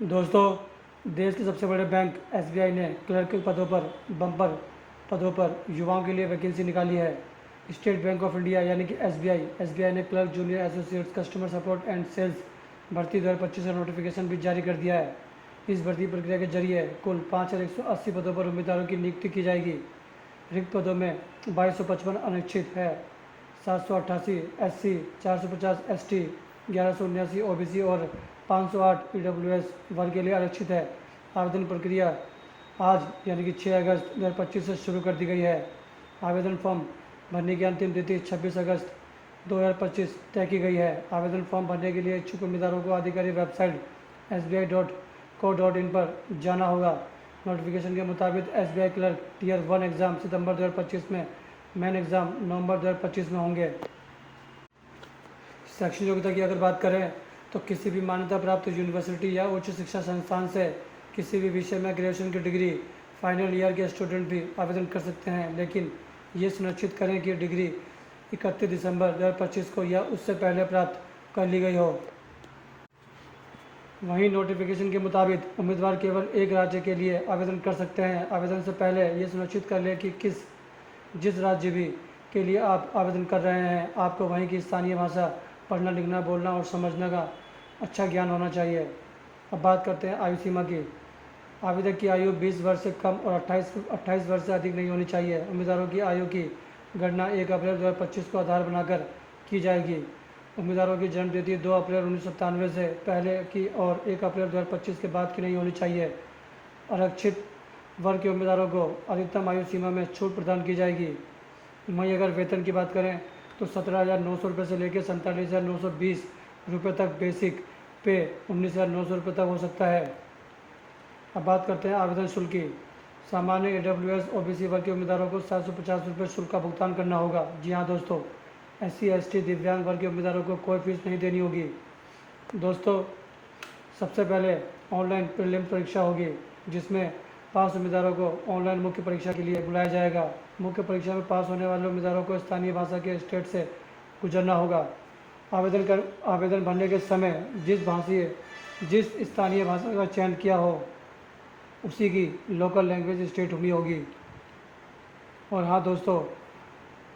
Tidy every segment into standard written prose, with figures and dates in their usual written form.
दोस्तों, देश के सबसे बड़े बैंक एसबीआई ने क्लर्क के पदों पर बम्पर पदों पर युवाओं के लिए वैकेंसी निकाली है। स्टेट बैंक ऑफ इंडिया यानी कि एसबीआई ने clerk junior associates customer support and sales भर्ती 2025 का नोटिफिकेशन भी जारी कर दिया है। इस भर्ती प्रक्रिया के जरिए कुल 5,180 पदों पर उम्मीदवारों की नियुक्ति की जाएगी। रिक्त पदों में 2255 अनिश्चित है, 788 एससी, 450 एसटी, 1179 ओबीसी और 508 ईडब्ल्यूएस वर्ग के लिए आरक्षित है। आवेदन प्रक्रिया आज यानी कि 6 अगस्त 2025 से शुरू कर दी गई है। आवेदन फॉर्म भरने की अंतिम तिथि 26 अगस्त 2025 तय की गई है। आवेदन फॉर्म भरने के लिए इच्छुक उम्मीदवारों को आधिकारिक वेबसाइट sbi.co.in पर जाना होगा। नोटिफिकेशन के मुताबिक एसबीआई क्लर्क टीयर 1 एग्ज़ाम सितंबर 2025 में, मेन एग्ज़ाम नवंबर 2025 में होंगे। शैक्षणिक योग्यता की अगर बात करें तो किसी भी मान्यता प्राप्त यूनिवर्सिटी या उच्च शिक्षा संस्थान से किसी भी विषय में ग्रेजुएशन की डिग्री फाइनल ईयर के स्टूडेंट भी आवेदन कर सकते हैं, लेकिन ये सुनिश्चित करें कि डिग्री 31 दिसंबर 2025 को या उससे पहले प्राप्त कर ली गई हो। वहीं नोटिफिकेशन के मुताबिक उम्मीदवार केवल एक राज्य के लिए आवेदन कर सकते हैं। आवेदन से पहले ये सुनिश्चित कर लें कि जिस राज्य भी के लिए आप आवेदन कर रहे हैं आपको वहीं की स्थानीय भाषा पढ़ना, लिखना, बोलना और समझने का अच्छा ज्ञान होना चाहिए। अब बात करते हैं आयु सीमा की। आवेदक की आयु 20 वर्ष से कम और 28 वर्ष से अधिक नहीं होनी चाहिए। उम्मीदवारों की आयु की गणना 1 अप्रैल 2025 को आधार बनाकर की जाएगी। उम्मीदवारों की जन्म तिथि 2 अप्रैल 1997 से पहले की और 1 अप्रैल 2025 के बाद की नहीं होनी चाहिए। आरक्षित वर्ग के उम्मीदवारों को अधिकतम आयु सीमा में छूट प्रदान की जाएगी। वहीं अगर वेतन की बात करें तो 17,900 रुपये से लेकर 47,920 रुपये तक बेसिक पे, 19,900 रुपये तक हो सकता है। अब बात करते हैं आवेदन शुल्क की। सामान्य ईडब्ल्यूएस ओबीसी वर्ग के उम्मीदवारों को 750 रुपये शुल्क का भुगतान करना होगा। जी हाँ दोस्तों, एससी, एसटी, दिव्यांग वर्ग के उम्मीदवारों को कोई फीस नहीं देनी होगी। दोस्तों, सबसे पहले ऑनलाइन प्रीलिम परीक्षा होगी, जिसमें पास उम्मीदवारों को ऑनलाइन मुख्य परीक्षा के लिए बुलाया जाएगा। मुख्य परीक्षा में पास होने वाले उम्मीदवारों को स्थानीय भाषा के स्टेट से गुजरना होगा। आवेदन भरने के समय जिस स्थानीय भाषा का चयन किया हो उसी की लोकल लैंग्वेज स्टेट हुई होगी। और हाँ दोस्तों,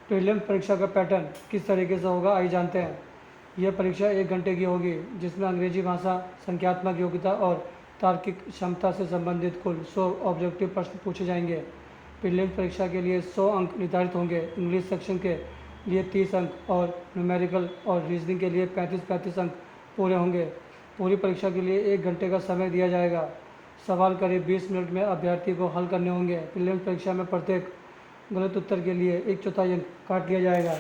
प्रीलिम परीक्षा का पैटर्न किस तरीके से होगा आइए जानते हैं। यह परीक्षा 1 घंटे की होगी, जिसमें अंग्रेजी भाषा, संख्यात्मक योग्यता और तार्किक क्षमता से संबंधित कुल 100 ऑब्जेक्टिव प्रश्न पूछे जाएंगे। प्रीलिम्स परीक्षा के लिए 100 अंक निर्धारित होंगे। इंग्लिश सेक्शन के लिए 30 अंक और न्यूमेरिकल और रीजनिंग के लिए 35 अंक पूरे होंगे। पूरी परीक्षा के लिए 1 घंटे का समय दिया जाएगा। सवाल करीब 20 मिनट में अभ्यर्थी को हल करने होंगे। प्रीलिम्स परीक्षा में प्रत्येक गलत उत्तर के लिए 1/4 अंक काट दिया जाएगा।